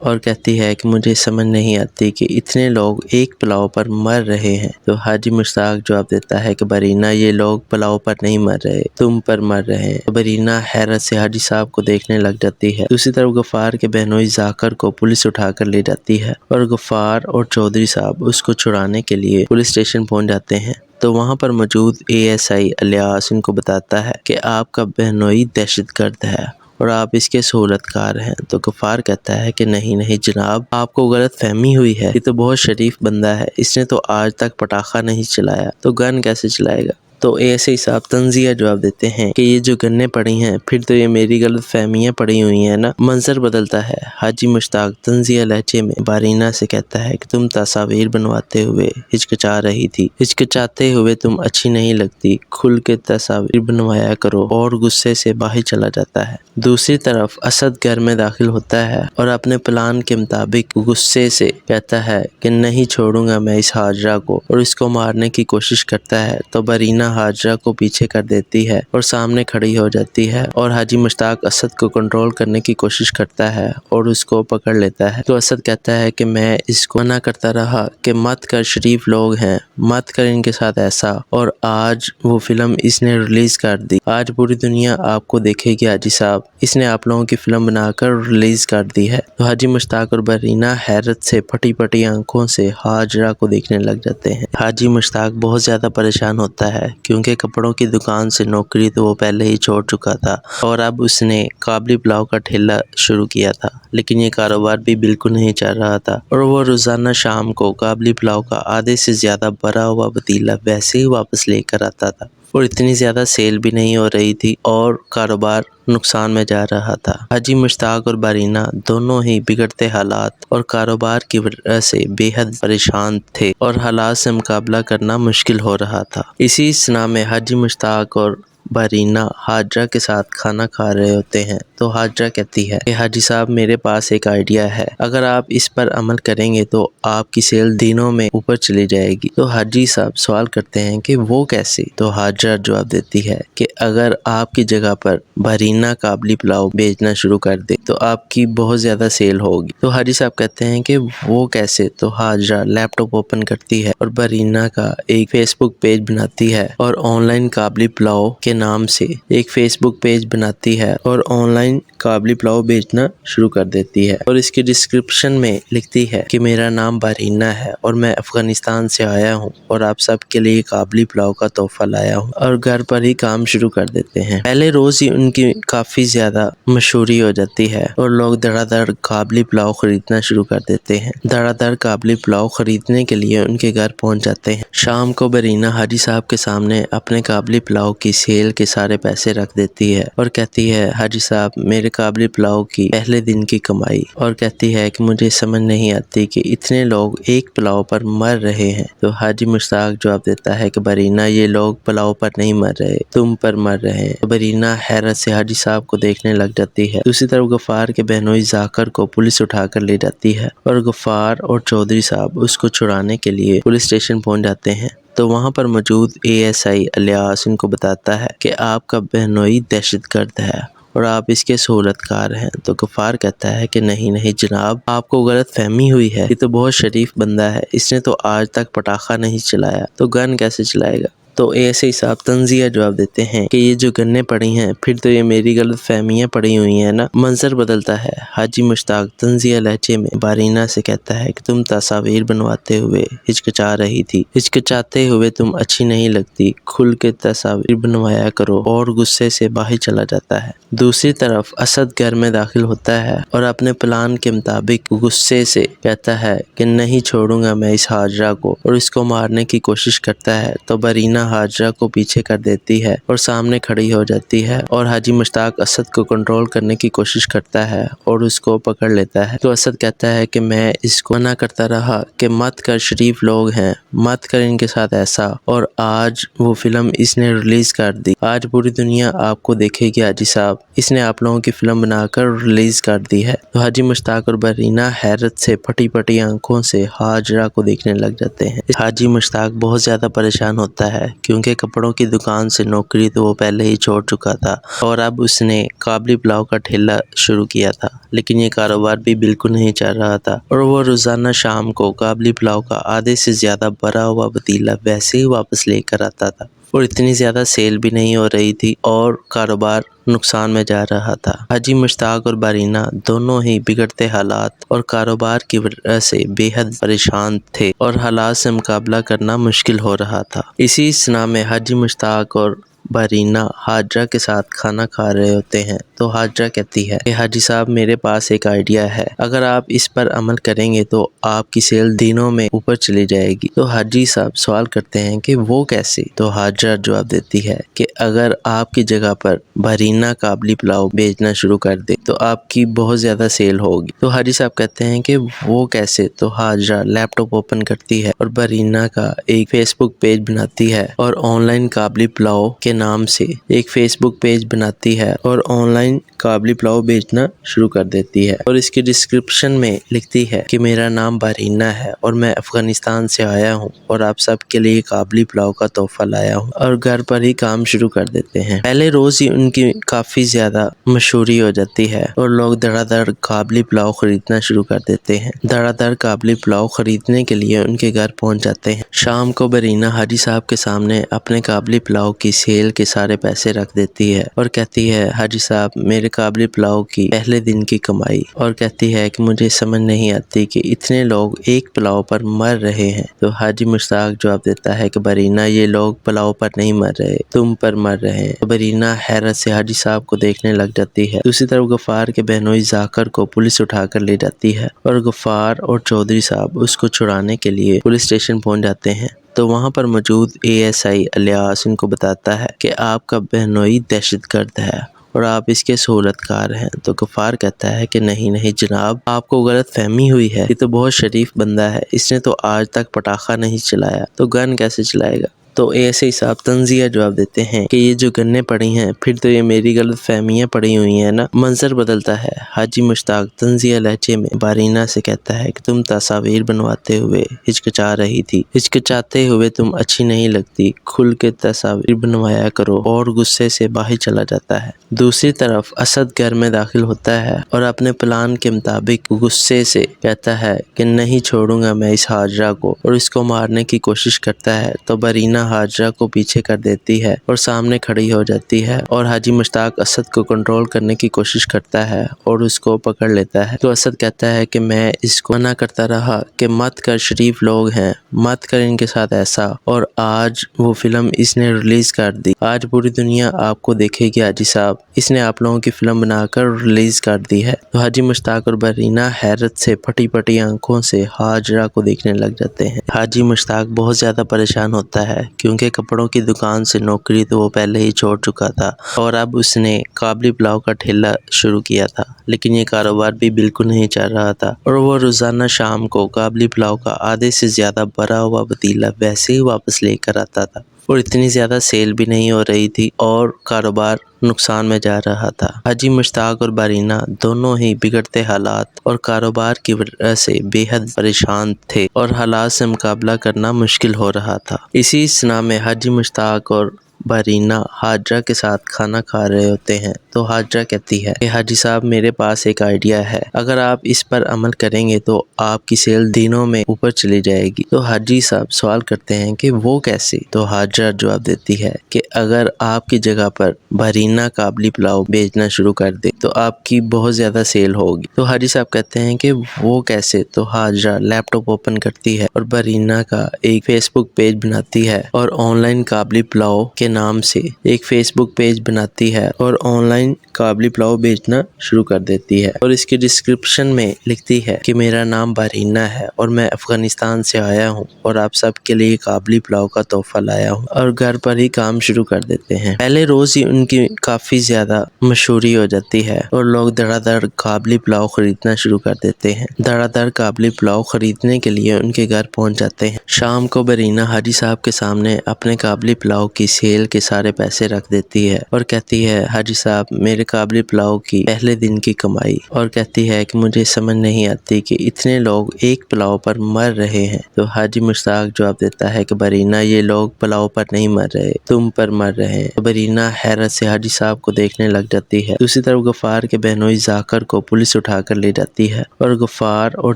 اور کہتی ہے کہ مجھے سمجھ نہیں آتی کہ اتنے لوگ ایک پلاؤ پر مر رہے ہیں۔ تو حاجی مشتاق جواب دیتا ہے کہ برینہ یہ لوگ پلاؤ پر نہیں مر رہے، تم پر مر رہے ہیں۔ تو برینہ حیرت سے حاجی صاحب کو دیکھنے لگ جاتی ہے۔ دوسری طرف غفار کے بہنوئی ذاکر کو پولیس اٹھا کر لے جاتی ہے اور غفار اور چودھری صاحب اس کو چھڑانے کے لیے پولیس اسٹیشن پہنچ جاتے ہیں۔ تو وہاں پر موجود ASI الیاس ان کو بتاتا ہے کہ آپ کا بہنوئی دہشت گرد ہے اور آپ اس کے سہولت کار ہیں۔ تو غفار کہتا ہے کہ نہیں جناب، آپ کو غلط فہمی ہوئی ہے، یہ تو بہت شریف بندہ ہے، اس نے تو آج تک پٹاخہ نہیں چلایا، تو گن کیسے چلائے گا؟ تو ASI صاحب تنزیہ جواب دیتے ہیں کہ یہ جو گنیں پڑی ہیں پھر تو یہ میری غلط فہمیاں پڑی ہوئی ہیں نا۔ منظر بدلتا ہے، حاجی مشتاق تنزیہ لہجے میں بارینہ سے کہتا ہے کہ تم تصاویر بنواتے ہوئے ہچکچا رہی تھی، ہچکچاتے ہوئے تم اچھی نہیں لگتی، کھل کے تصاویر بنوایا کرو، اور غصے سے باہر چلا جاتا ہے۔ دوسری طرف اسد گھر میں داخل ہوتا ہے اور اپنے پلان کے مطابق غصے سے کہتا ہے کہ نہیں چھوڑوں گا میں اس حاجرہ کو، اور اس کو مارنے کی کوشش کرتا ہے۔ تو برینہ حاجرہ کو پیچھے کر دیتی ہے اور سامنے کھڑی ہو جاتی ہے، اور حاجی مشتاق اسد کو کنٹرول کرنے کی کوشش کرتا ہے اور اس کو پکڑ لیتا ہے۔ تو اسد کہتا ہے کہ میں اس کو منع کرتا رہا کہ مت کر، شریف لوگ ہیں، مت کر ان کے ساتھ ایسا، اور آج وہ فلم اس نے ریلیز کر دی، آج پوری دنیا آپ کو دیکھے گی حاجی صاحب، اس نے آپ لوگوں کی فلم بنا کر ریلیز کر دی ہے۔ تو حاجی مشتاق اور برینہ حیرت سے پھٹی پھٹی آنکھوں سے حاجرہ کو دیکھنے لگ جاتے ہیں۔ حاجی مشتاق بہت زیادہ پریشان ہوتا ہے کیونکہ کپڑوں کی دکان سے نوکری تو وہ پہلے ہی چھوڑ چکا تھا، اور اب اس نے قابلی پلاؤ کا ٹھیلا شروع کیا تھا، لیکن یہ کاروبار بھی بالکل نہیں چل رہا تھا، اور وہ روزانہ شام کو قابلی پلاؤ کا آدھے سے زیادہ بھرا ہوا پتیلا ویسے ہی واپس لے کر آتا تھا، اور اتنی زیادہ سیل بھی نہیں ہو رہی تھی اور کاروبار نقصان میں جا رہا تھا۔ حاجی مشتاق اور برینہ دونوں ہی بگڑتے حالات اور کاروبار کی وجہ سے بے حد پریشان تھے، اور حالات سے مقابلہ کرنا مشکل ہو رہا تھا۔ اسی سنا میں حاجی مشتاق اور برینہ حاجرہ کے ساتھ کھانا کھا رہے ہوتے ہیں۔ تو حاجرہ کہتی ہے کہ حاجی صاحب میرے پاس ایک آئیڈیا ہے، اگر آپ اس پر عمل کریں گے تو آپ کی سیل دنوں میں اوپر چلی جائے گی۔ تو حاجی صاحب سوال کرتے ہیں کہ وہ کیسے؟ تو حاجرہ جواب دیتی ہے کہ اگر آپ کی جگہ پر برینہ قابلی پلاؤ بیچنا شروع کر دے تو آپ کی بہت زیادہ سیل ہوگی۔ تو حاجی صاحب کہتے ہیں کہ وہ کیسے؟ تو حاجرہ لیپ ٹاپ اوپن کرتی ہے اور برینہ کا ایک فیس بک پیج بناتی ہے، اور آن لائن قابلی پلاؤ کے نام سے ایک فیس بک پیج بناتی ہے اور آن لائن قابلی پلاؤ بیچنا شروع کر دیتی ہے، اور اس کی ڈسکرپشن میں لکھتی ہے کہ میرا نام برینہ ہے اور میں افغانستان سے آیا ہوں، اور آپ سب کے لیے قابلی پلاؤ کا تحفہ لایا ہوں، اور گھر پر ہی کام شروع کر دیتے ہیں۔ پہلے روز ہی ان کی کافی زیادہ مشہوری ہو جاتی ہے اور لوگ دھڑا دھڑ قابلی پلاؤ خریدنا شروع کر دیتے ہیں۔ دھڑا دھڑ قابلی پلاؤ خریدنے کے لیے ان کے گھر پہنچ جاتے ہیں۔ شام کو برینہ حاجی صاحب کے سامنے اپنے قابلی پلاؤ کی سیل کے سارے پیسے رکھ دیتی ہے اور کہتی ہے حاجی صاحب میرے قابلی پلاؤ کی پہلے دن کی کمائی، اور کہتی ہے کہ مجھے سمجھ نہیں آتی کہ اتنے لوگ ایک پلاؤ پر مر رہے ہیں۔ تو حاجی مشتاق جواب دیتا ہے کہ برینہ یہ لوگ پلاؤ پر نہیں مر رہے، تم پر مر رہے ہیں۔ تو برینہ حیرت سے حاجی صاحب کو دیکھنے لگ جاتی ہے۔ دوسری طرف غفار کے بہنوئی ذاکر کو پولیس اٹھا کر لے جاتی ہے، اور غفار اور چودھری صاحب اس کو چھڑانے کے لیے پولیس اسٹیشن پہنچ جاتے ہیں۔ تو وہاں پر موجود ASI الیاس ان کو بتاتا ہے کہ آپ کا بہنوئی دہشت گرد ہے اور آپ اس کے سہولت کار ہیں۔ تو غفار کہتا ہے کہ نہیں جناب، آپ کو غلط فہمی ہوئی ہے، یہ تو بہت شریف بندہ ہے، اس نے تو آج تک پٹاخہ نہیں چلایا، تو گن کیسے چلائے گا؟ تو ASI صاحب تنزیہ جواب دیتے ہیں کہ یہ جو گنیں پڑی ہیں پھر تو یہ میری غلط فہمیاں پڑی ہوئی ہیں نا۔ منظر بدلتا ہے، حاجی مشتاق تنزیہ لہجے میں بارینہ سے کہتا ہے کہ تم تصاویر بنواتے ہوئے ہچکچا رہی تھی، ہچکچاتے ہوئے تم اچھی نہیں لگتی، کھل کے تصاویر بنوایا کرو، اور غصے سے باہر چلا جاتا ہے۔ دوسری طرف اسد گھر میں داخل ہوتا ہے اور اپنے پلان کے مطابق غصے سے کہتا ہے کہ نہیں چھوڑوں گا میں اس حاجرہ کو، اور اس کو مارنے کی کوشش کرتا ہے۔ تو برینہ حاجرہ کو پیچھے کر دیتی ہے اور سامنے کھڑی ہو جاتی ہے، اور حاجی مشتاق اسد کو کنٹرول کرنے کی کوشش کرتا ہے اور اس کو پکڑ لیتا ہے۔ تو اسد کہتا ہے کہ میں اس کو منع کرتا رہا کہ مت کر، شریف لوگ ہیں، مت کر ان کے ساتھ ایسا، اور آج وہ فلم اس نے ریلیز کر دی، آج پوری دنیا آپ کو دیکھے گی حاجی صاحب، اس نے آپ لوگوں کی فلم بنا کر ریلیز کر دی ہے۔ تو حاجی مشتاق اور برینہ حیرت سے پھٹی پھٹی آنکھوں سے حاجرہ کو دیکھنے لگ جاتے ہیں۔ حاجی مشتاق بہت زیادہ پریشان ہوتا ہے کیونکہ کپڑوں کی دکان سے نوکری تو وہ پہلے ہی چھوڑ چکا تھا اور اب اس نے قابلی پلاؤ کا ٹھیلا شروع کیا تھا، لیکن یہ کاروبار بھی بالکل نہیں چل رہا تھا اور وہ روزانہ شام کو قابلی پلاؤ کا آدھے سے زیادہ بھرا ہوا پتیلا ویسے ہی واپس لے کر آتا تھا اور اتنی زیادہ سیل بھی نہیں ہو رہی تھی اور کاروبار نقصان میں جا رہا تھا۔ حاجی مشتاق اور بارینہ دونوں ہی بگڑتے حالات اور کاروبار کی وجہ سے بے حد پریشان تھے اور حالات سے مقابلہ کرنا مشکل ہو رہا تھا۔ اسی اثناء میں حاجی مشتاق اور بارینہ حاجرہ کے ساتھ کھانا کھا رہے ہوتے ہیں تو حاجرہ کہتی ہے کہ حاجی صاحب میرے پاس ایک آئیڈیا ہے، اگر آپ اس پر عمل کریں گے تو آپ کی سیل دنوں میں اوپر چلی جائے گی۔ تو حاجی صاحب سوال کرتے ہیں کہ وہ کیسے؟ تو حاجرہ جواب دیتی ہے کہ اگر آپ کی جگہ پر بارینہ قابلی پلاؤ بیچنا شروع کر دے تو آپ کی بہت زیادہ سیل ہوگی۔ تو حاجی صاحب کہتے ہیں کہ وہ کیسے؟ تو حاجرہ لیپ ٹاپ اوپن کرتی ہے اور بارینہ کا ایک فیس بک پیج بناتی ہے اور آن لائن قابلی پلاؤ کے نام سے ایک فیس بک پیج بناتی ہے اور آن لائن قابلی پلاؤ بیچنا شروع کر دیتی ہے اور اس کی ڈسکرپشن میں لکھتی ہے کہ میرا نام بارینہ ہے اور میں افغانستان سے آیا ہوں اور آپ سب کے لیے قابلی پلاؤ کا تحفہ لایا ہوں، اور گھر پر ہی کام شروع کر دیتے ہیں۔ پہلے روز ہی ان کی کافی زیادہ مشہوری ہو جاتی ہے اور لوگ دھڑا دھڑ قابلی پلاؤ خریدنا شروع کر دیتے ہیں۔ دھڑا دھڑ قابلی پلاؤ خریدنے کے لیے ان کے گھر پہنچ جاتے ہیں۔ شام کو بارینہ حاجی صاحب کے سامنے اپنے قابلی پلاؤ کی سیل کے سارے پیسے رکھ دیتی ہے اور کہتی ہے حاجی صاحب میرے قابلی پلاؤ کی پہلے دن کی کمائی، اور کہتی ہے کہ مجھے سمجھ نہیں آتی کہ اتنے لوگ ایک پلاؤ پر مر رہے ہیں۔ تو حاجی مشتاق جواب دیتا ہے کہ بارینہ یہ لوگ پلاؤ پر نہیں مر رہے، تم پر مر رہے ہیں۔ تو بارینہ حیرت سے حاجی صاحب کو دیکھنے لگ جاتی ہے۔ دوسری طرف غفار کے بہنوئی ذاکر کو پولیس اٹھا کر لے جاتی ہے اور غفار اور چودھری صاحب اس کو چھڑانے کے لیے پولیس اسٹیشن پہنچ جاتے ہیں۔ تو وہاں پر موجود ASI الیاس ان کو بتاتا ہے کہ آپ کا بہنوئی دہشت گرد ہے اور آپ اس کے سہولت کار ہیں۔ تو غفار کہتا ہے کہ نہیں جناب، آپ کو غلط فہمی ہوئی ہے، یہ تو بہت شریف بندہ ہے، اس نے تو آج تک پٹاخہ نہیں چلایا، تو گن کیسے چلائے گا؟ تو ASI صاحب تنزیہ جواب دیتے ہیں کہ یہ جو گنیں پڑی ہیں پھر تو یہ میری غلط فہمیاں پڑی ہوئی ہیں نا۔ منظر بدلتا ہے، حاجی مشتاق تنزیہ لہجے میں بارینہ سے کہتا ہے کہ تم تصاویر بنواتے ہوئے ہچکچا رہی تھی، ہچکچاتے ہوئے تم اچھی نہیں لگتی، کھل کے تصاویر بنوایا کرو، اور غصے سے باہر چلا جاتا ہے۔ دوسری طرف اسد گھر میں داخل ہوتا ہے اور اپنے پلان کے مطابق غصے سے کہتا ہے کہ نہیں چھوڑوں گا میں اس حاجرہ کو، اور اس کو مارنے کی کوشش کرتا ہے۔ تو بارینہ حاجرہ کو پیچھے کر دیتی ہے اور سامنے کھڑی ہو جاتی ہے اور حاجی مشتاق اسد کو کنٹرول کرنے کی کوشش کرتا ہے اور اس کو پکڑ لیتا ہے۔ تو اسد کہتا ہے کہ میں اس کو منع کرتا رہا کہ مت کر، شریف لوگ ہیں، مت کر ان کے ساتھ ایسا، اور آج وہ فلم اس نے ریلیز کر دی، آج پوری دنیا آپ کو دیکھے گی حاجی صاحب، اس نے آپ لوگوں کی فلم بنا کر ریلیز کر دی ہے۔ تو حاجی مشتاق اور بارینہ حیرت سے پھٹی پھٹی آنکھوں سے حاجرہ کو دیکھنے لگ جاتے ہیں۔ حاجی مشتاق بہت زیادہ پریشان ہوتا ہے کیونکہ کپڑوں کی دکان سے نوکری تو وہ پہلے ہی چھوڑ چکا تھا اور اب اس نے قابلی پلاؤ کا ٹھیلا شروع کیا تھا، لیکن یہ کاروبار بھی بالکل نہیں چل رہا تھا اور وہ روزانہ شام کو قابلی پلاؤ کا آدھے سے زیادہ بھرا ہوا پتیلا ویسے ہی واپس لے کر آتا تھا اور اتنی زیادہ سیل بھی نہیں ہو رہی تھی اور کاروبار نقصان میں جا رہا تھا۔ حاجی مشتاق اور بارینہ دونوں ہی بگڑتے حالات اور کاروبار کی وجہ سے بے حد پریشان تھے اور حالات سے مقابلہ کرنا مشکل ہو رہا تھا۔ اسی اثناء میں حاجی مشتاق اور بارینہ حاجرہ کے ساتھ کھانا کھا رہے ہوتے ہیں تو حاجرہ کہتی ہے کہ حاجی صاحب میرے پاس ایک آئیڈیا ہے، اگر آپ اس پر عمل کریں گے تو آپ کی سیل دنوں میں اوپر چلی جائے گی۔ تو حاجی صاحب سوال کرتے ہیں کہ وہ کیسے؟ تو حاجرہ جواب دیتی ہے کہ اگر آپ کی جگہ پر بارینہ قابلی پلاؤ بیچنا شروع کر دے تو آپ کی بہت زیادہ سیل ہوگی۔ تو حاجی صاحب کہتے ہیں کہ وہ کیسے؟ تو حاجرہ لیپ ٹاپ اوپن کرتی ہے اور بارینہ کا ایک فیس بک پیج بناتی ہے اور آن لائن قابلی پلاؤ کے نام سے ایک فیس بک پیج بناتی ہے اور آن لائن قابلی پلاؤ بیچنا شروع کر دیتی ہے اور اس کی ڈسکرپشن میں لکھتی ہے کہ میرا نام بارینہ ہے اور میں افغانستان سے آیا ہوں اور آپ سب کے لیے قابلی پلاؤ کا تحفہ لایا ہوں، اور گھر پر ہی کام شروع کر دیتے ہیں۔ پہلے روز ہی ان کی کافی زیادہ مشہوری ہو جاتی ہے اور لوگ دھڑا دھڑ قابلی پلاؤ خریدنا شروع کر دیتے ہیں۔ دھڑا دھڑ قابلی پلاؤ خریدنے کے لیے ان کے گھر پہنچ جاتے ہیں۔ شام کو بارینہ حاجی صاحب کے سامنے اپنے قابلی پلاؤ کی سیل سیل کے سارے پیسے رکھ دیتی ہے اور کہتی ہے حاجی صاحب میرے قابلی پلاؤ کی پہلے دن کی کمائی، اور کہتی ہے کہ مجھے سمجھ نہیں آتی کہ اتنے لوگ ایک پلاؤ پر مر رہے ہیں۔ تو حاجی مشتاق جواب دیتا ہے کہ برینہ یہ لوگ پلاؤ پر نہیں مر رہے، تم پر مر رہے ہیں۔ تو برینہ حیرت سے حاجی صاحب کو دیکھنے لگ جاتی ہے۔ دوسری طرف غفار کے بہنوئی ذاکر کو پولیس اٹھا کر لے جاتی ہے اور غفار اور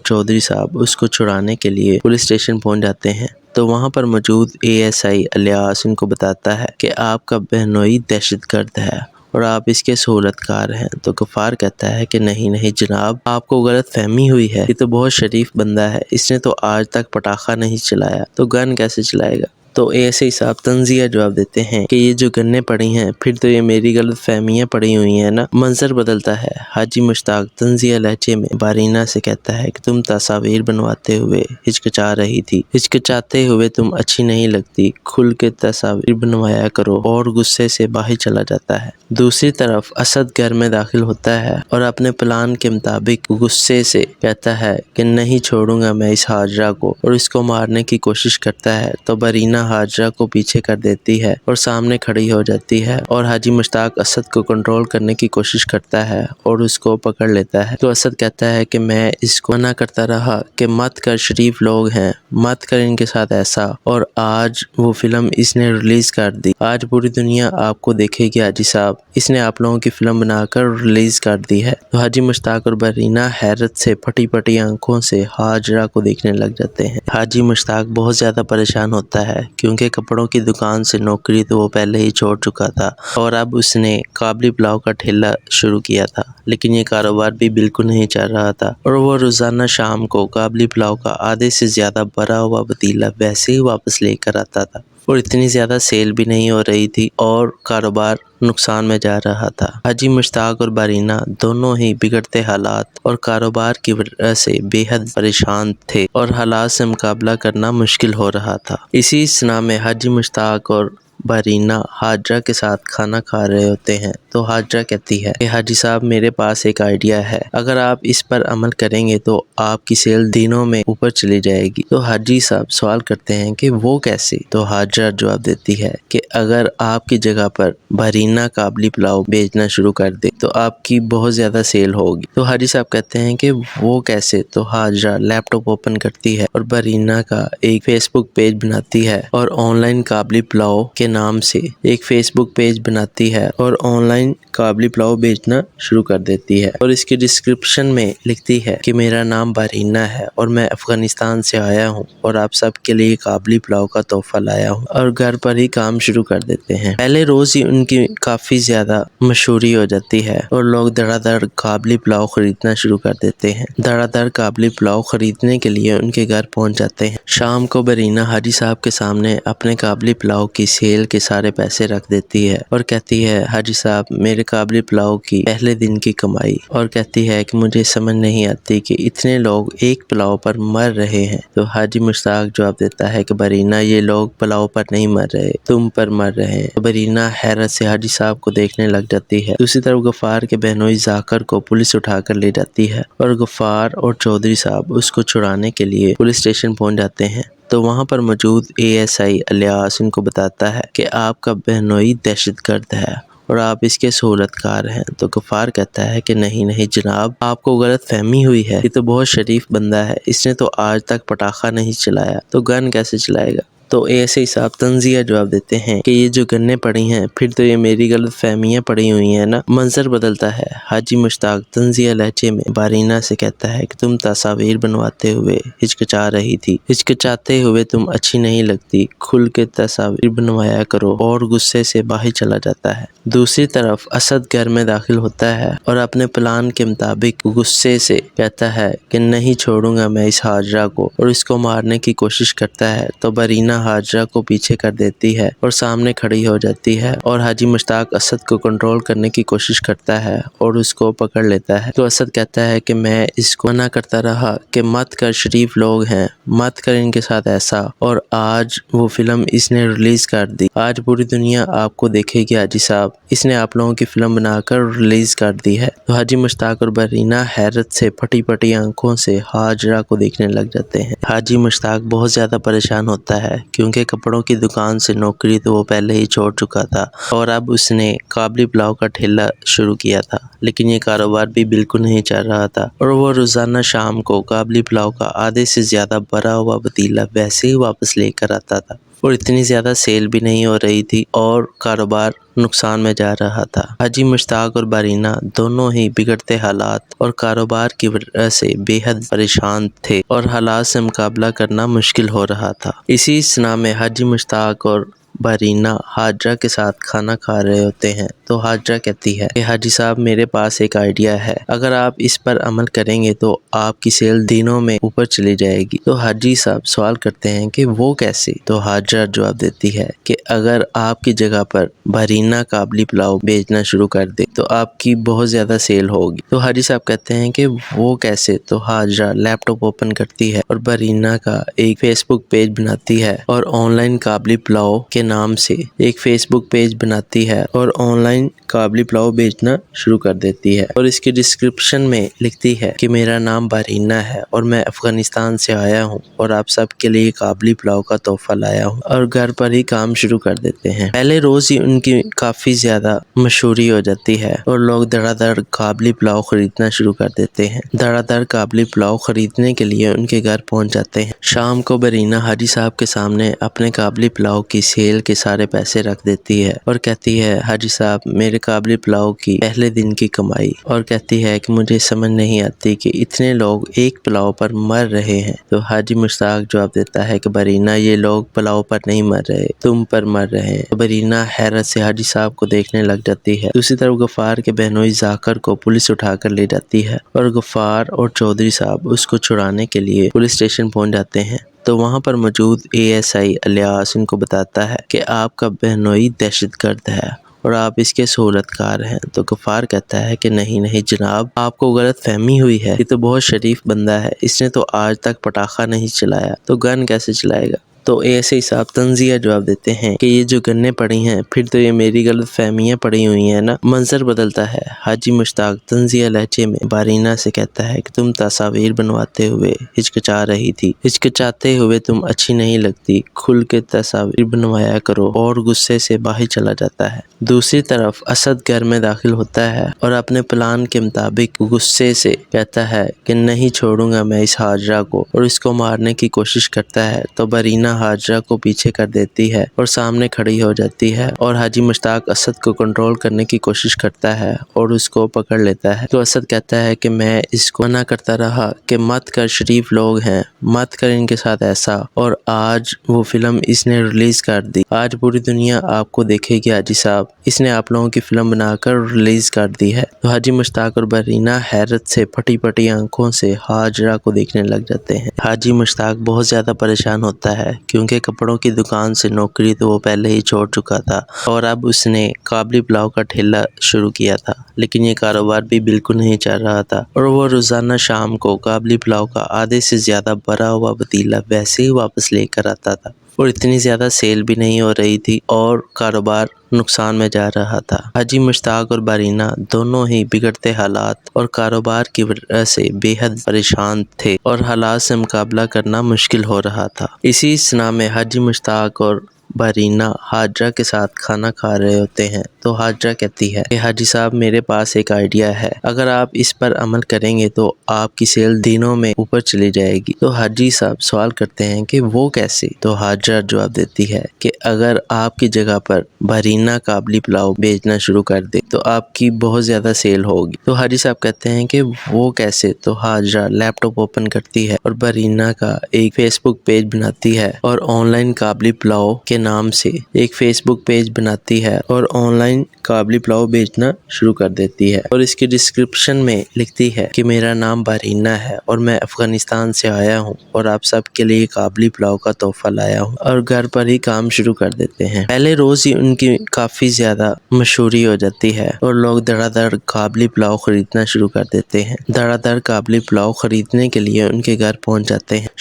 چودھری صاحب اس کو چھڑانے کے لیے پولیس اسٹیشن پہنچ جاتے ہیں۔ تو وہاں پر موجود ASI الیاس ان کو بتاتا ہے کہ آپ کا بہنوئی دہشت گرد ہے اور آپ اس کے سہولت کار ہیں۔ تو غفار کہتا ہے کہ نہیں جناب، آپ کو غلط فہمی ہوئی ہے، یہ تو بہت شریف بندہ ہے، اس نے تو آج تک پٹاخہ نہیں چلایا، تو گن کیسے چلائے گا؟ تو ASI صاحب تنزیہ جواب دیتے ہیں کہ یہ جو گنیں پڑی ہیں پھر تو یہ میری غلط فہمیاں پڑی ہوئی ہیں نا۔ منظر بدلتا ہے، حاجی مشتاق تنزیہ لہجے میں بارینہ سے کہتا ہے کہ تم تصاویر بنواتے ہوئے ہچکچا رہی تھی، ہچکچاتے ہوئے تم اچھی نہیں لگتی، کھل کے تصاویر بنوایا کرو، اور غصے سے باہر چلا جاتا ہے۔ دوسری طرف اسد گھر میں داخل ہوتا ہے اور اپنے پلان کے مطابق غصے سے کہتا ہے کہ نہیں چھوڑوں گا میں اس حاجرہ کو، اور اس کو مارنے کی کوشش کرتا ہے۔ تو برینہ حاجرہ کو پیچھے کر دیتی ہے اور سامنے کھڑی ہو جاتی ہے، اور حاجی مشتاق اسد کو کنٹرول کرنے کی کوشش کرتا ہے اور اس کو پکڑ لیتا ہے۔ تو اسد کہتا ہے کہ میں اس کو منع کرتا رہا کہ مت کر، شریف لوگ ہیں، مت کر ان کے ساتھ ایسا، اور آج وہ فلم اس نے ریلیز کر دی، آج پوری دنیا آپ کو دیکھے گی حاجی صاحب، اس نے آپ لوگوں کی فلم بنا کر ریلیز کر دی ہے۔ تو حاجی مشتاق اور برینہ حیرت سے پھٹی پھٹی آنکھوں سے حاجرہ کو دیکھنے لگ جاتے ہیں۔ حاجی مشتاق بہت زیادہ پریشان ہوتا ہے کیونکہ کپڑوں کی دکان سے نوکری تو وہ پہلے ہی چھوڑ چکا تھا اور اب اس نے قابلی پلاؤ کا ٹھیلا شروع کیا تھا، لیکن یہ کاروبار بھی بالکل نہیں چل رہا تھا، اور وہ روزانہ شام کو قابلی پلاؤ کا آدھے سے زیادہ بھرا ہوا پتیلا ویسے ہی واپس لے کر آتا تھا، اور اتنی زیادہ سیل بھی نہیں ہو رہی تھی اور کاروبار نقصان میں جا رہا تھا۔ حاجی مشتاق اور برینہ دونوں ہی بگڑتے حالات اور کاروبار کی وجہ سے بے حد پریشان تھے اور حالات سے مقابلہ کرنا مشکل ہو رہا تھا۔ اسی سنا میں حاجی مشتاق اور برینہ حاجرہ کے ساتھ کھانا کھا رہے ہوتے ہیں۔ تو حاجرہ کہتی ہے کہ حاجی صاحب میرے پاس ایک آئیڈیا ہے، اگر آپ اس پر عمل کریں گے تو آپ کی سیل دنوں میں اوپر چلی جائے گی۔ تو حاجی صاحب سوال کرتے ہیں کہ وہ کیسے؟ تو حاجرہ جواب دیتی ہے کہ اگر آپ کی جگہ پر برینہ قابلی پلاؤ بیچنا شروع کر دے تو آپ کی بہت زیادہ سیل ہوگی۔ تو حاجی صاحب کہتے ہیں کہ وہ کیسے؟ تو حاجرہ لیپ ٹاپ اوپن کرتی ہے اور برینہ کا ایک فیس بک پیج بناتی ہے اور آن لائن قابلی پلاؤ کے نام سے ایک فیس بک پیج بناتی ہے اور آن لائن قابلی پلاؤ بیچنا شروع کر دیتی ہے، اور اس کی ڈسکرپشن میں لکھتی ہے کہ میرا نام برینہ ہے اور میں افغانستان سے آیا ہوں اور آپ سب کے لیے قابلی پلاؤ کا تحفہ لایا ہوں، اور گھر پر ہی کام شروع کر دیتے ہیں۔ پہلے روز ہی ان کی کافی زیادہ مشہوری ہو جاتی ہے اور لوگ دھڑا دھڑ قابلی پلاؤ خریدنا شروع کر دیتے ہیں۔ دھڑا دھڑ قابلی پلاؤ خریدنے کے لیے ان کے گھر پہنچ جاتے ہیں۔ شام کو برینہ حاجی صاحب کے سامنے اپنے قابلی پلاؤ کی سیل کے سارے پیسے رکھ دیتی ہے اور کہتی ہے حاجی صاحب میرے قابلی پلاؤ کی پہلے دن کی کمائی، اور کہتی ہے کہ مجھے سمجھ نہیں آتی کہ اتنے لوگ ایک پلاؤ پر مر رہے ہیں۔ تو حاجی مشتاق جواب دیتا ہے کہ برینہ یہ لوگ پلاؤ پر نہیں مر رہے، تم پر مر رہے ہیں۔ تو برینہ حیرت سے حاجی صاحب کو دیکھنے لگ جاتی ہے۔ دوسری طرف غفار کے بہنوئی ذاکر کو پولیس اٹھا کر لے جاتی ہے اور غفار اور چودھری صاحب اس کو چھڑانے کے لیے پولیس اسٹیشن پہنچ جاتے ہیں۔ تو وہاں پر موجود ASI الیاس ان کو بتاتا ہے کہ آپ کا بہنوئی دہشت گرد ہے اور آپ اس کے سہولت کار ہیں۔ تو غفار کہتا ہے کہ نہیں جناب، آپ کو غلط فہمی ہوئی ہے، یہ تو بہت شریف بندہ ہے، اس نے تو آج تک پٹاخہ نہیں چلایا، تو گن کیسے چلائے گا؟ تو ASI صاحب تنزیہ جواب دیتے ہیں کہ یہ جو گنیں پڑی ہیں پھر تو یہ میری غلط فہمیاں پڑی ہوئی ہیں نا۔ منظر بدلتا ہے، حاجی مشتاق تنزیہ لہجے میں بارینہ سے کہتا ہے کہ تم تصاویر بنواتے ہوئے ہچکچا رہی تھی، ہچکچاتے ہوئے تم اچھی نہیں لگتی، کھل کے تصاویر بنوایا کرو، اور غصے سے باہر چلا جاتا ہے۔ دوسری طرف اسد گھر میں داخل ہوتا ہے اور اپنے پلان کے مطابق غصے سے کہتا ہے کہ نہیں چھوڑوں گا میں اس حاجرہ کو، اور اس کو مارنے کی کوشش کرتا ہے۔ تو برینہ حاجرہ کو پیچھے کر دیتی ہے اور سامنے کھڑی ہو جاتی ہے، اور حاجی مشتاق اسد کو کنٹرول کرنے کی کوشش کرتا ہے اور اس کو پکڑ لیتا ہے۔ تو اسد کہتا ہے کہ میں اس کو منع کرتا رہا کہ مت کر، شریف لوگ ہیں، مت کر ان کے ساتھ ایسا، اور آج وہ فلم اس نے ریلیز کر دی، آج پوری دنیا آپ کو دیکھے گی حاجی صاحب، اس نے آپ لوگوں کی فلم بنا کر ریلیز کر دی ہے۔ تو حاجی مشتاق اور برینہ حیرت سے پھٹی پھٹی آنکھوں سے حاجرہ کو دیکھنے لگ جاتے ہیں۔ حاجی مشتاق بہت زیادہ پریشان ہوتا ہے کیونکہ کپڑوں کی دکان سے نوکری تو وہ پہلے ہی چھوڑ چکا تھا اور اب اس نے قابلی پلاؤ کا ٹھیلا شروع کیا تھا، لیکن یہ کاروبار بھی بالکل نہیں چل رہا تھا اور وہ روزانہ شام کو قابلی پلاؤ کا آدھے سے زیادہ بھرا ہوا پتیلا ویسے ہی واپس لے کر آتا تھا اور اتنی زیادہ سیل بھی نہیں ہو رہی تھی اور کاروبار نقصان میں جا رہا تھا۔ حاجی مشتاق اور بارینہ دونوں ہی بگڑتے حالات اور کاروبار کی وجہ سے بے حد پریشان تھے اور حالات سے مقابلہ کرنا مشکل ہو رہا تھا۔ اسی اثناء میں حاجی مشتاق اور بارینہ حاجرہ کے ساتھ کھانا کھا رہے ہوتے ہیں تو حاجرہ کہتی ہے کہ حاجی صاحب میرے پاس ایک آئیڈیا ہے، اگر آپ اس پر عمل کریں گے تو آپ کی سیل دنوں میں اوپر چلی جائے گی۔ تو حاجی صاحب سوال کرتے ہیں کہ وہ کیسے؟ تو حاجرہ جواب دیتی ہے کہ اگر آپ کی جگہ پر بارینہ قابلی پلاؤ بیچنا شروع کر دے تو آپ کی بہت زیادہ سیل ہوگی۔ تو حاجی صاحب کہتے ہیں کہ وہ کیسے؟ تو حاجرہ لیپ ٹاپ اوپن کرتی ہے اور بارینہ کا ایک فیس بک پیج بناتی ہے اور آن لائن قابلی پلاؤ کے نام سے ایک فیس بک پیج بناتی ہے اور آن لائن قابلی پلاؤ بیچنا شروع کر دیتی ہے اور اس کی ڈسکرپشن میں لکھتی ہے کہ میرا نام بارینہ ہے اور میں افغانستان سے آیا ہوں اور آپ سب کے لیے قابلی پلاؤ کا تحفہ لایا ہوں، اور گھر پر ہی کام شروع کر دیتے ہیں۔ پہلے روز ہی ان کی کافی زیادہ مشہوری ہو جاتی ہے اور لوگ دھڑا دھڑ قابلی پلاؤ خریدنا شروع کر دیتے ہیں۔ دھڑا دھڑ قابلی پلاؤ خریدنے کے لیے ان کے گھر پہنچ جاتے ہیں۔ شام کو بارینہ حاجی صاحب کے سامنے اپنے قابلی پلاؤ کی سیل کے سارے پیسے رکھ دیتی ہے اور کہتی ہے حاجی صاحب میرے قابلی پلاؤ کی پہلے دن کی کمائی، اور کہتی ہے کہ مجھے سمجھ نہیں آتی کہ اتنے لوگ ایک پلاؤ پر مر رہے ہیں۔ تو حاجی مشتاق جواب دیتا ہے کہ بارینہ یہ لوگ پلاؤ پر نہیں مر رہے، تم پر مر رہے ہیں۔ تو بارینہ حیرت سے حاجی صاحب کو دیکھنے لگ جاتی ہے۔ دوسری طرف غفار کے بہنوئی ذاکر کو پولیس اٹھا کر لے جاتی ہے اور غفار اور چودھری صاحب اس کو چھڑانے کے لیے پولیس اسٹیشن پہنچ جاتے ہیں۔ تو وہاں پر موجود ASI الیاس ان کو بتاتا ہے کہ آپ کا بہنوئی دہشت گرد ہے اور آپ اس کے سہولت کار ہیں۔ تو غفار کہتا ہے کہ نہیں جناب، آپ کو غلط فہمی ہوئی ہے، یہ تو بہت شریف بندہ ہے، اس نے تو آج تک پٹاخہ نہیں چلایا، تو گن کیسے چلائے گا؟ تو ASI صاحب تنزیہ جواب دیتے ہیں کہ یہ جو گنیں پڑی ہیں پھر تو یہ میری غلط فہمیاں پڑی ہوئی ہیں نا۔ منظر بدلتا ہے۔ حاجی مشتاق تنزیہ لہجے میں بارینہ سے کہتا ہے کہ تم تصاویر بنواتے ہوئے ہچکچا رہی تھی، ہچکچاتے ہوئے تم اچھی نہیں لگتی، کھل کے تصاویر بنوایا کرو، اور غصے سے باہر چلا جاتا ہے۔ دوسری طرف اسد گھر میں داخل ہوتا ہے اور اپنے پلان کے مطابق غصے سے کہتا ہے کہ نہیں چھوڑوں گا میں اس حاجرہ کو، اور اس کو مارنے کی کوشش کرتا ہے۔ تو بارینہ حاجرہ کو پیچھے کر دیتی ہے اور سامنے کھڑی ہو جاتی ہے اور حاجی مشتاق اسد کو کنٹرول کرنے کی کوشش کرتا ہے اور اس کو پکڑ لیتا ہے۔ تو اسد کہتا ہے کہ میں اس کو منع کرتا رہا کہ مت کر، شریف لوگ ہیں، مت کر ان کے ساتھ ایسا، اور آج وہ فلم اس نے ریلیز کر دی، آج پوری دنیا آپ کو دیکھے گی حاجی صاحب، اس نے آپ لوگوں کی فلم بنا کر ریلیز کر دی ہے۔ تو حاجی مشتاق اور بارینہ حیرت سے پھٹی پھٹی آنکھوں سے حاجرہ کو دیکھنے لگ جاتے ہیں۔ حاجی مشتاق بہت زیادہ پریشان ہوتا ہے کیونکہ کپڑوں کی دکان سے نوکری تو وہ پہلے ہی چھوڑ چکا تھا اور اب اس نے قابلی پلاؤ کا ٹھیلا شروع کیا تھا، لیکن یہ کاروبار بھی بالکل نہیں چل رہا تھا اور وہ روزانہ شام کو قابلی پلاؤ کا آدھے سے زیادہ بھرا ہوا پتیلا ویسے ہی واپس لے کر آتا تھا اور اتنی زیادہ سیل بھی نہیں ہو رہی تھی اور کاروبار نقصان میں جا رہا تھا۔ حاجی مشتاق اور بارینہ دونوں ہی بگڑتے حالات اور کاروبار کی وجہ سے بے حد پریشان تھے اور حالات سے مقابلہ کرنا مشکل ہو رہا تھا۔ اسی اثناء میں حاجی مشتاق اور بارینہ حاجرہ کے ساتھ کھانا کھا رہے ہوتے ہیں تو حاجرہ کہتی ہے کہ حاجی صاحب میرے پاس ایک آئیڈیا ہے، اگر آپ اس پر عمل کریں گے تو آپ کی سیل دنوں میں اوپر چلی جائے گی۔ تو حاجی صاحب سوال کرتے ہیں کہ وہ کیسے؟ تو حاجرہ جواب دیتی ہے کہ اگر آپ کی جگہ پر بارینہ قابلی پلاؤ بیچنا شروع کر دے تو آپ کی بہت زیادہ سیل ہوگی۔ تو حاجی صاحب کہتے ہیں کہ وہ کیسے؟ تو حاجرہ لیپ ٹاپ اوپن کرتی ہے اور بارینہ کا ایک فیس بک پیج بناتی ہے اور آن لائن قابلی پلاؤ کے نام سے ایک فیس بک پیج بناتی ہے اور آن لائن قابلی پلاؤ بیچنا شروع کر دیتی ہے اور اس کی ڈسکرپشن میں لکھتی ہے کہ میرا نام بارینہ ہے اور میں افغانستان سے آیا ہوں اور آپ سب کے لیے قابلی پلاؤ کا تحفہ لایا ہوں، اور گھر پر ہی کام شروع کر دیتے ہیں۔ پہلے روز ہی ان کی کافی زیادہ مشہوری ہو جاتی ہے اور لوگ دھڑا دھڑ قابلی پلاؤ خریدنا شروع کر دیتے ہیں۔ دھڑا دھڑ قابلی پلاؤ خریدنے کے لیے ان کے گھر پہنچ جاتے ہیں۔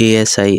ASI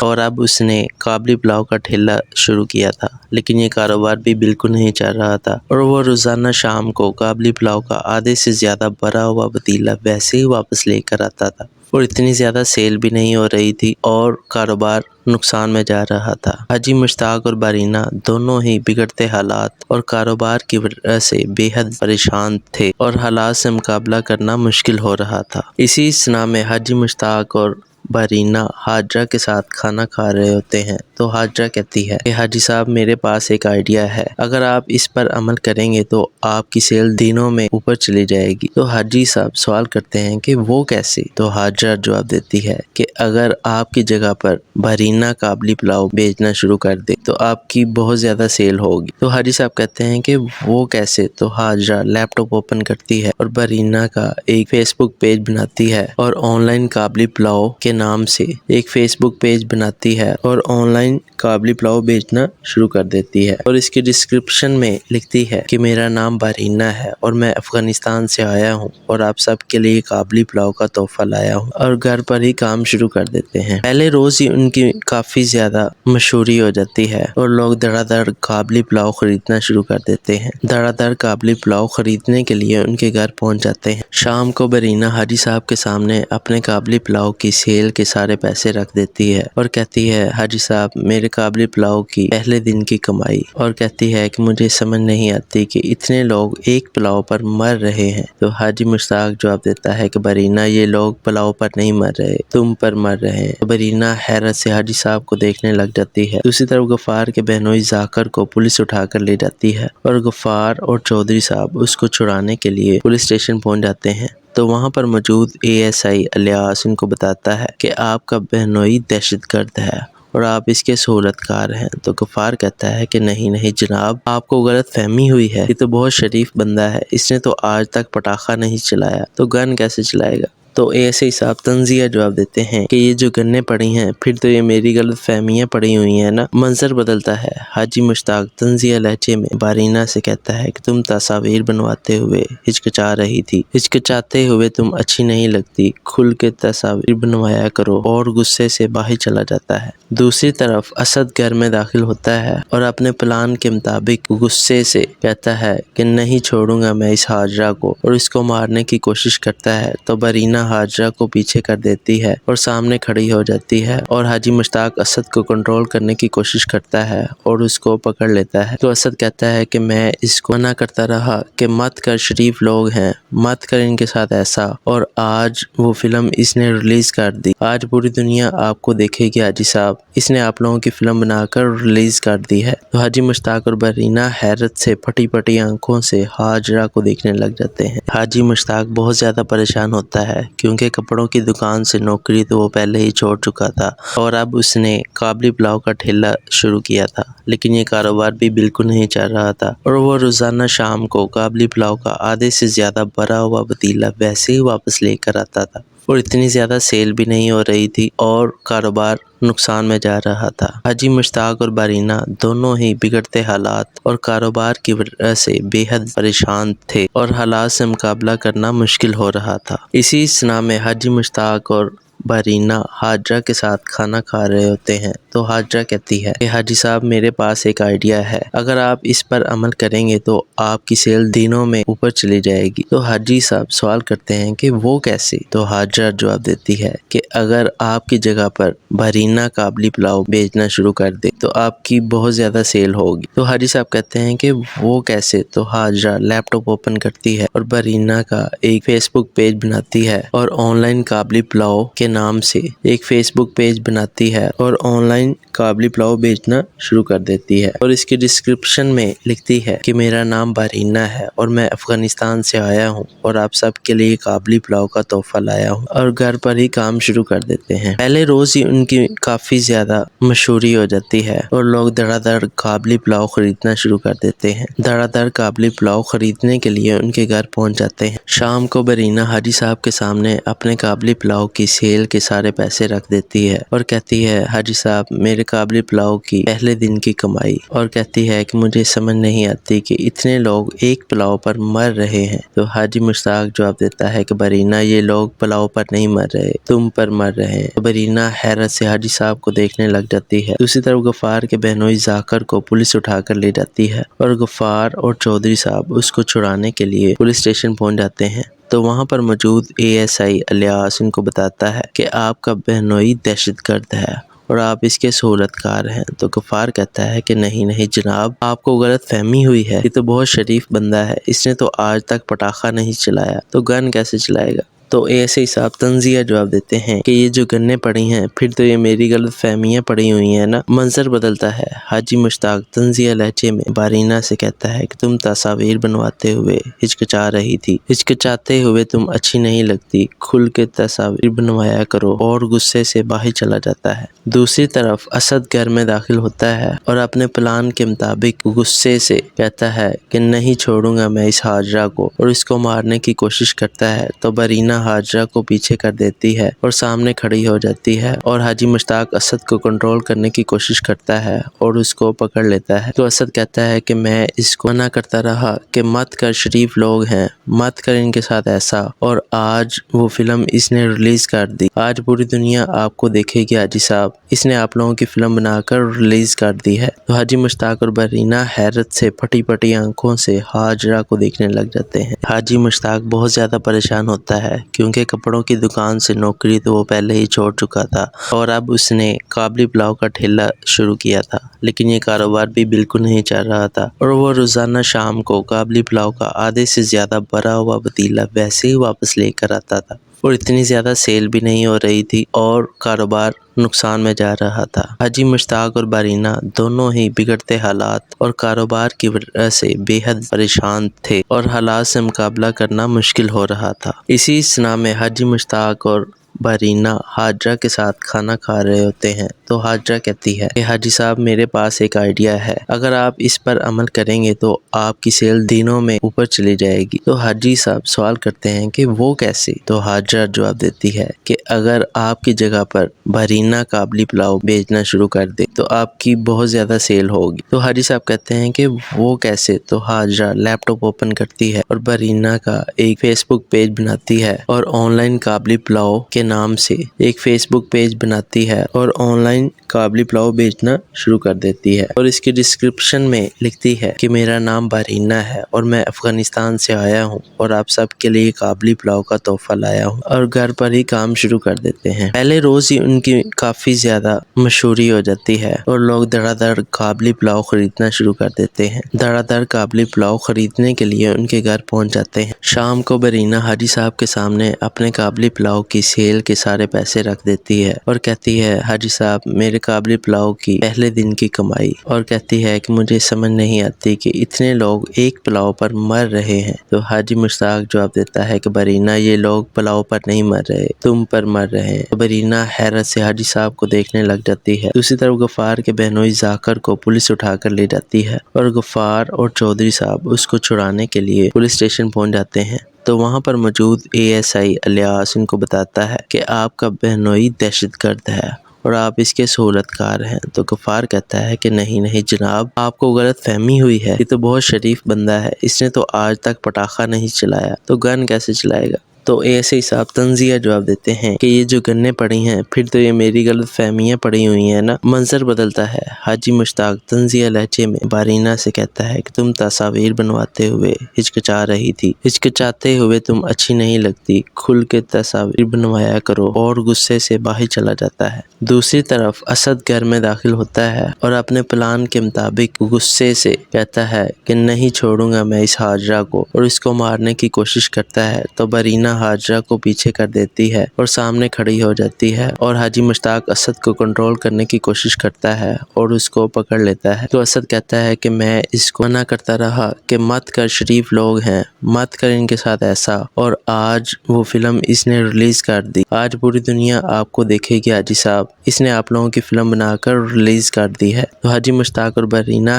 اور اب اس نے قابلی پلاؤ کا ٹھیلا شروع کیا تھا، لیکن یہ کاروبار بھی بالکل نہیں چل رہا تھا اور وہ روزانہ شام کو قابلی پلاؤ کا آدھے سے زیادہ بھرا ہوا پتیلا ویسے ہی واپس لے کر آتا تھا اور اتنی زیادہ سیل بھی نہیں ہو رہی تھی اور کاروبار نقصان میں جا رہا تھا۔ حاجی مشتاق اور بارینہ دونوں ہی بگڑتے حالات اور کاروبار کی وجہ سے بے حد پریشان تھے اور حالات سے مقابلہ کرنا مشکل ہو رہا تھا۔ اسی اثناء میں حاجی مشتاق اور بارینہ حاجرہ کے ساتھ کھانا کھا رہے ہوتے ہیں تو حاجرہ کہتی ہے کہ حاجی صاحب میرے پاس ایک آئیڈیا ہے، اگر آپ اس پر عمل کریں گے تو آپ کی سیل دنوں میں اوپر چلی جائے گی۔ تو حاجی صاحب سوال کرتے ہیں کہ وہ کیسے؟ تو حاجرہ جواب دیتی ہے کہ اگر آپ کی جگہ پر بارینہ قابلی پلاؤ بیچنا شروع کر دے تو آپ کی بہت زیادہ سیل ہوگی۔ تو حاجی صاحب کہتے ہیں کہ وہ کیسے؟ تو حاجرہ لیپ ٹاپ اوپن کرتی ہے اور بارینہ کا ایک فیس بک پیج بناتی ہے اور آن لائن قابلی پلاؤ کے نام سے ایک فیس بک پیج بناتی ہے اور آن لائن قابلی پلاؤ بیچنا شروع کر دیتی ہے اور اس کی ڈسکرپشن میں لکھتی ہے کہ میرا نام بارینہ ہے اور میں افغانستان سے آیا ہوں اور آپ سب کے لیے قابلی پلاؤ کا تحفہ لایا ہوں، اور گھر پر ہی کام شروع کر دیتے ہیں۔ پہلے روز ہی ان کی کافی زیادہ مشہوری ہو جاتی ہے اور لوگ دھڑا دھڑ قابلی پلاؤ خریدنا شروع کر دیتے ہیں۔ دھڑا دھڑ قابلی پلاؤ خریدنے کے لیے ان کے گھر پہنچ جاتے ہیں۔ شام کو بارینہ حاجی صاحب کے سامنے اپنے قابلی پلاؤ کی سیل کے سارے پیسے رکھ دیتی ہے اور کہتی ہے حاجی صاحب میرے قابلی پلاؤ کی پہلے دن کی کمائی، اور کہتی ہے کہ مجھے سمجھ نہیں آتی کہ اتنے لوگ ایک پلاؤ پر مر رہے ہیں۔ تو حاجی مشتاق جواب دیتا ہے کہ بارینہ یہ لوگ پلاؤ پر نہیں مر رہے، تم پر مر رہے ہیں۔ تو بارینہ حیرت سے حاجی صاحب کو دیکھنے لگ جاتی ہے۔ دوسری طرف غفار کے بہنوئی ذاکر کو پولیس اٹھا کر لے جاتی ہے اور غفار اور چودھری صاحب اس کو چھڑانے کے لیے پولیس اسٹیشن پہنچ جاتے ہیں۔ تو وہاں پر موجود ASI الیاس ان کو بتاتا ہے کہ آپ کا بہنوئی دہشت گرد ہے اور آپ اس کے سہولت کار ہیں۔ تو غفار کہتا ہے کہ نہیں جناب، آپ کو غلط فہمی ہوئی ہے، یہ تو بہت شریف بندہ ہے، اس نے تو آج تک پٹاخہ نہیں چلایا، تو گن کیسے چلائے گا؟ تو ASI صاحب تنزیہ جواب دیتے ہیں کہ یہ جو گنیں پڑی ہیں پھر تو یہ میری غلط فہمیاں پڑی ہوئی ہیں نا۔ منظر بدلتا ہے۔ حاجی مشتاق تنزیہ لہجے میں بارینہ سے کہتا ہے کہ تم تصاویر بنواتے ہوئے ہچکچا رہی تھی، ہچکچاتے ہوئے تم اچھی نہیں لگتی، کھل کے تصاویر بنوایا کرو، اور غصے سے باہر چلا جاتا ہے۔ دوسری طرف اسد گھر میں داخل ہوتا ہے اور اپنے پلان کے مطابق غصے سے کہتا ہے کہ نہیں چھوڑوں گا میں اس حاجرہ کو، اور اس کو مارنے کی کوشش کرتا ہے۔ تو بارینہ حاجرہ کو پیچھے کر دیتی ہے اور سامنے کھڑی ہو جاتی ہے اور حاجی مشتاق اسد کو کنٹرول کرنے کی کوشش کرتا ہے اور اس کو پکڑ لیتا ہے۔ تو اسد کہتا ہے کہ میں اس کو منع کرتا رہا کہ مت کر، شریف لوگ ہیں، مت کر ان کے ساتھ ایسا، اور آج وہ فلم اس نے ریلیز کر دی، آج پوری دنیا آپ کو دیکھے گی حاجی صاحب، اس نے آپ لوگوں کی فلم بنا کر ریلیز کر دی ہے۔ تو حاجی مشتاق اور بارینہ حیرت سے پھٹی پھٹی آنکھوں سے حاجرہ کو دیکھنے لگ جاتے ہیں۔ حاجی مشتاق بہت زیادہ پریشان ہوتا ہے کیونکہ کپڑوں کی دکان سے نوکری تو وہ پہلے ہی چھوڑ چکا تھا اور اب اس نے قابلی پلاؤ کا ٹھیلا شروع کیا تھا، لیکن یہ کاروبار بھی بالکل نہیں چل رہا تھا اور وہ روزانہ شام کو قابلی پلاؤ کا آدھے سے زیادہ بھرا ہوا پتیلا ویسے ہی واپس لے کر آتا تھا اور اتنی زیادہ سیل بھی نہیں ہو رہی تھی اور کاروبار نقصان میں جا رہا تھا۔ حاجی مشتاق اور بارینہ دونوں ہی بگڑتے حالات اور کاروبار کی وجہ سے بے حد پریشان تھے اور حالات سے مقابلہ کرنا مشکل ہو رہا تھا۔ اسی اثناء میں حاجی مشتاق اور بارینہ حاجرہ کے ساتھ کھانا کھا رہے ہوتے ہیں تو حاجرہ کہتی ہے کہ حاجی صاحب میرے پاس ایک آئیڈیا ہے، اگر آپ اس پر عمل کریں گے تو آپ کی سیل دنوں میں اوپر چلی جائے گی۔ تو حاجی صاحب سوال کرتے ہیں کہ وہ کیسے؟ تو حاجرہ جواب دیتی ہے کہ اگر آپ کی جگہ پر بارینہ قابلی پلاؤ بیچنا شروع کر دے تو آپ کی بہت زیادہ سیل ہوگی۔ تو حاجی صاحب کہتے ہیں کہ وہ کیسے؟ تو حاجرہ لیپ ٹاپ اوپن کرتی ہے اور بارینہ کا ایک فیس بک پیج بناتی ہے اور آن لائن قابلی پلاؤ کے نام سے ایک فیس بک پیج بناتی ہے اور آن لائن قابلی پلاؤ بیچنا شروع کر دیتی ہے اور اس کی ڈسکرپشن میں لکھتی ہے کہ میرا نام بارینہ ہے اور میں افغانستان سے آیا ہوں اور آپ سب کے لیے قابلی پلاؤ کا تحفہ لایا ہوں، اور گھر پر ہی کام شروع کر دیتے ہیں۔ پہلے روز ہی ان کی کافی زیادہ مشہوری ہو جاتی ہے اور لوگ دھڑا دھڑ قابلی پلاؤ خریدنا شروع کر دیتے ہیں۔ دھڑا دھڑ قابلی پلاؤ خریدنے کے لیے ان کے گھر پہنچ جاتے ہیں۔ شام کو بارینہ حاجی صاحب کے سامنے اپنے قابلی پلاؤ کی سیل سیل کے سارے پیسے رکھ دیتی ہے اور کہتی ہے حاجی صاحب میرے قابلی پلاؤ کی پہلے دن کی کمائی، اور کہتی ہے کہ مجھے سمجھ نہیں آتی کہ اتنے لوگ ایک پلاؤ پر مر رہے ہیں۔ تو حاجی مشتاق جواب دیتا ہے کہ برینہ یہ لوگ پلاؤ پر نہیں مر رہے، تم پر مر رہے ہیں۔ تو برینہ حیرت سے حاجی صاحب کو دیکھنے لگ جاتی ہے۔ دوسری طرف غفار کے بہنوئی ذاکر کو پولیس اٹھا کر لے جاتی ہے اور غفار اور چودھری صاحب اس کو چھڑانے کے لیے پولیس اسٹیشن پہنچ جاتے ہیں۔ تو وہاں پر موجود ASI الیاس ان کو بتاتا ہے کہ آپ کا بہنوئی دہشت گرد ہے اور آپ اس کے سہولت کار ہیں۔ تو غفار کہتا ہے کہ نہیں جناب، آپ کو غلط فہمی ہوئی ہے، یہ تو بہت شریف بندہ ہے، اس نے تو آج تک پٹاخہ نہیں چلایا، تو گن کیسے چلائے گا؟ تو ASI صاحب تنزیہ جواب دیتے ہیں کہ یہ جو گنیں پڑی ہیں پھر تو یہ میری غلط فہمیاں پڑی ہوئی ہیں نا۔ منظر بدلتا ہے، حاجی مشتاق تنزیہ لہجے میں بارینہ سے کہتا ہے کہ تم تصاویر بنواتے ہوئے ہچکچا رہی تھی، ہچکچاتے ہوئے تم اچھی نہیں لگتی، کھل کے تصاویر بنوایا کرو، اور غصے سے باہر چلا جاتا ہے۔ دوسری طرف اسد گھر میں داخل ہوتا ہے اور اپنے پلان کے مطابق غصے سے کہتا ہے کہ نہیں چھوڑوں گا میں اس حاجرہ کو، اور اس کو مارنے کی کوشش کرتا ہے۔ تو برینہ حاجرہ کو پیچھے کر دیتی ہے اور سامنے کھڑی ہو جاتی ہے، اور حاجی مشتاق اسد کو کنٹرول کرنے کی کوشش کرتا ہے اور اس کو پکڑ لیتا ہے۔ تو اسد کہتا ہے کہ میں اس کو منع کرتا رہا کہ مت کر، شریف لوگ ہیں، مت کر ان کے ساتھ ایسا، اور آج وہ فلم اس نے ریلیز کر دی، آج پوری دنیا آپ کو دیکھے گی حاجی صاحب، اس نے آپ لوگوں کی فلم بنا کر ریلیز کر دی ہے۔ تو حاجی مشتاق اور برینہ حیرت سے پھٹی پھٹی آنکھوں سے حاجرہ کو دیکھنے لگ جاتے ہیں۔ حاجی مشتاق بہت زیادہ پریشان ہوتا ہے کیونکہ کپڑوں کی دکان سے نوکری تو وہ پہلے ہی چھوڑ چکا تھا، اور اب اس نے قابلی پلاؤ کا ٹھیلا شروع کیا تھا، لیکن یہ کاروبار بھی بالکل نہیں چل رہا تھا، اور وہ روزانہ شام کو قابلی پلاؤ کا آدھے سے زیادہ بھرا ہوا پتیلا ویسے ہی واپس لے کر آتا تھا، اور اتنی زیادہ سیل بھی نہیں ہو رہی تھی اور کاروبار نقصان میں جا رہا تھا۔ حاجی مشتاق اور بارینہ دونوں ہی بگڑتے حالات اور کاروبار کی وجہ سے بے حد پریشان تھے، اور حالات سے مقابلہ کرنا مشکل ہو رہا تھا۔ اسی اثناء میں حاجی مشتاق اور بارینہ حاجرہ کے ساتھ کھانا کھا رہے ہوتے ہیں۔ تو حاجرہ کہتی ہے کہ حاجی صاحب میرے پاس ایک آئیڈیا ہے، اگر آپ اس پر عمل کریں گے تو آپ کی سیل دنوں میں اوپر چلی جائے گی۔ تو حاجی صاحب سوال کرتے ہیں کہ وہ کیسے؟ تو حاجرہ جواب دیتی ہے کہ اگر آپ کی جگہ پر بارینہ قابلی پلاؤ بیچنا شروع کر دے تو آپ کی بہت زیادہ سیل ہوگی۔ تو حاجی صاحب کہتے ہیں کہ وہ کیسے؟ تو حاجرہ لیپ ٹاپ اوپن کرتی ہے اور بارینہ کا ایک فیس بک پیج بناتی ہے، اور آن لائن قابلی پلاؤ کے نام سے ایک فیس بک پیج بناتی ہے اور آن لائن قابلی پلاؤ بیچنا شروع کر دیتی ہے، اور اس کی ڈسکرپشن میں لکھتی ہے کہ میرا نام بارینہ ہے اور میں افغانستان سے آیا ہوں، اور آپ سب کے لیے قابلی پلاؤ کا تحفہ لایا ہوں، اور گھر پر ہی کام شروع کر دیتے ہیں۔ پہلے روز ہی ان کی کافی زیادہ مشہوری ہو جاتی ہے اور لوگ دھڑا دھڑ قابلی پلاؤ خریدنا شروع کر دیتے ہیں۔ دھڑا دھڑ قابلی پلاؤ خریدنے کے لیے ان کے گھر پہنچ جاتے ہیں۔ شام کو برینہ حاجی صاحب کے سامنے اپنے قابلی پلاؤ کی سیل کے سارے پیسے رکھ دیتی ہے اور کہتی ہے حاجی صاحب میرے قابلی پلاؤ کی پہلے دن کی کمائی، اور کہتی ہے کہ مجھے سمجھ نہیں آتی کہ اتنے لوگ ایک پلاؤ پر مر رہے ہیں۔ تو حاجی مشتاق جواب دیتا ہے کہ برینہ یہ لوگ پلاؤ پر نہیں مر رہے، تم پر مر رہے ہیں۔ تو برینہ حیرت سے حاجی صاحب کو دیکھنے لگ جاتی ہے۔ دوسری طرف غفار کے بہنوئی ذاکر کو پولیس اٹھا کر لے جاتی ہے، اور غفار اور چودھری صاحب اس کو چھڑانے کے لیے پولیس اسٹیشن پہنچ جاتے ہیں۔ تو وہاں پر موجود ASI الیاس ان کو بتاتا ہے کہ آپ کا بہنوئی دہشت گرد ہے اور آپ اس کے سہولت کار ہیں۔ تو غفار کہتا ہے کہ نہیں جناب، آپ کو غلط فہمی ہوئی ہے، یہ تو بہت شریف بندہ ہے، اس نے تو آج تک پٹاخہ نہیں چلایا، تو گن کیسے چلائے گا؟ تو ASI صاحب تنزیہ جواب دیتے ہیں کہ یہ جو گنیں پڑی ہیں پھر تو یہ میری غلط فہمیاں پڑی ہوئی ہیں نا۔ منظر بدلتا ہے، حاجی مشتاق تنزیہ لہجے میں بارینہ سے کہتا ہے کہ تم تصاویر بنواتے ہوئے ہچکچا رہی تھی، ہچکچاتے ہوئے تم اچھی نہیں لگتی، کھل کے تصاویر بنوایا کرو، اور غصے سے باہر چلا جاتا ہے۔ دوسری طرف اسد گھر میں داخل ہوتا ہے اور اپنے پلان کے مطابق غصے سے کہتا ہے کہ نہیں چھوڑوں گا میں اس حاجرہ کو، اور اس کو مارنے کی کوشش کرتا ہے۔ تو برینہ حاجرہ کو پیچھے کر دیتی ہے اور سامنے کھڑی ہو جاتی ہے، اور حاجی مشتاق اسد کو کنٹرول کرنے کی کوشش کرتا ہے اور اس کو پکڑ لیتا ہے۔ تو اسد کہتا ہے کہ میں اس کو منع کرتا رہا کہ مت کر، شریف لوگ ہیں، مت کر ان کے ساتھ ایسا، اور آج وہ فلم اس نے ریلیز کر دی، آج پوری دنیا آپ کو دیکھے گی حاجی صاحب، اس نے آپ لوگوں کی فلم بنا کر ریلیز کر دی ہے۔ تو حاجی مشتاق اور برینہ